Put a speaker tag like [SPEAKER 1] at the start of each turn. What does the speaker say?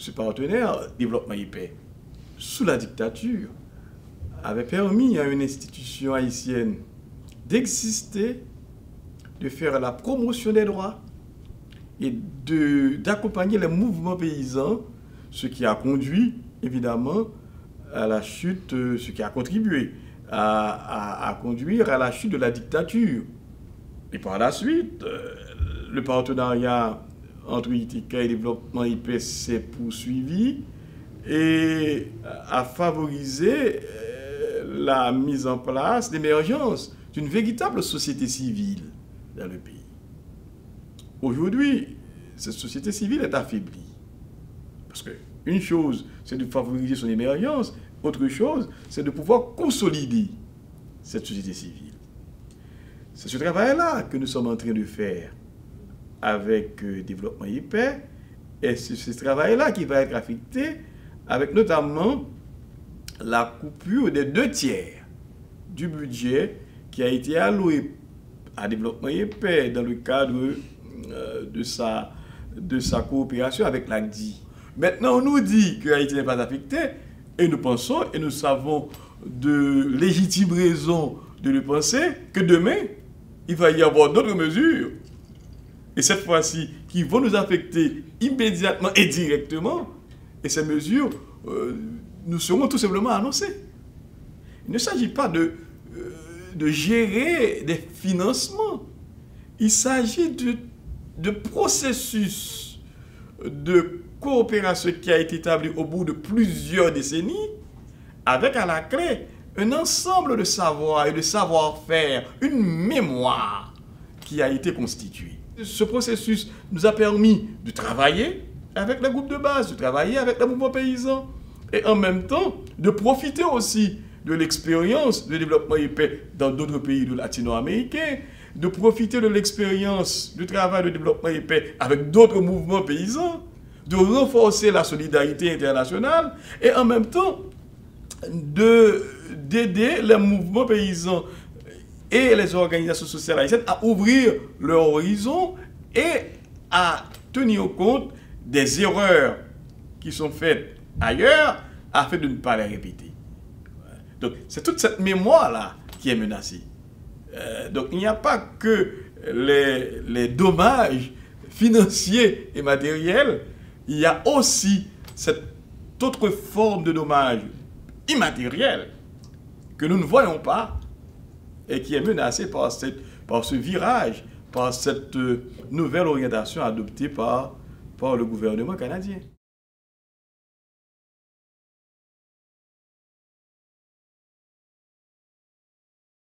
[SPEAKER 1] ce partenaire développement et paix, sous la dictature, avait permis à une institution haïtienne d'exister, de faire la promotion des droits et d'accompagner les mouvements paysans, ce qui a conduit évidemment à la chute, ce qui a contribué à conduire à la chute de la dictature. Et par la suite, le partenariat entre ITK et Développement et Paix s'est poursuivi et a favorisé la mise en place, l'émergence d'une véritable société civile dans le pays. Aujourd'hui, cette société civile est affaiblie. Parce qu'une chose, c'est de favoriser son émergence, autre chose, c'est de pouvoir consolider cette société civile. C'est ce travail-là que nous sommes en train de faire avec Développement et Paix, et c'est ce travail-là qui va être affecté avec notamment la coupure des 2/3 du budget qui a été alloué à Développement et Paix dans le cadre de sa coopération avec l'ACDI. Maintenant, on nous dit que Haïti n'est pas affecté, et nous pensons, et nous savons de légitimes raisons de le penser, que demain, il va y avoir d'autres mesures, et cette fois-ci, qui vont nous affecter immédiatement et directement, et ces mesures, nous seront tout simplement annoncées. Il ne s'agit pas de gérer des financements, il s'agit de processus de coopération qui a été établi au bout de plusieurs décennies, avec à la clé un ensemble de savoirs et de savoir-faire, une mémoire qui a été constituée. Ce processus nous a permis de travailler avec les groupes de base, de travailler avec les mouvements paysans, et en même temps de profiter aussi de l'expérience de Développement et Paix dans d'autres pays latino-américains, de profiter de l'expérience du travail de Développement et Paix avec d'autres mouvements paysans, de renforcer la solidarité internationale et en même temps d'aider les mouvements paysans et les organisations sociales haïtiennes à ouvrir leur horizon et à tenir compte des erreurs qui sont faites ailleurs afin de ne pas les répéter. Donc c'est toute cette mémoire-là qui est menacée. Donc il n'y a pas que les dommages financiers et matériels, il y a aussi cette autre forme de dommage immatériel que nous ne voyons pas et qui est menacée par ce virage, par cette nouvelle orientation adoptée par le gouvernement canadien.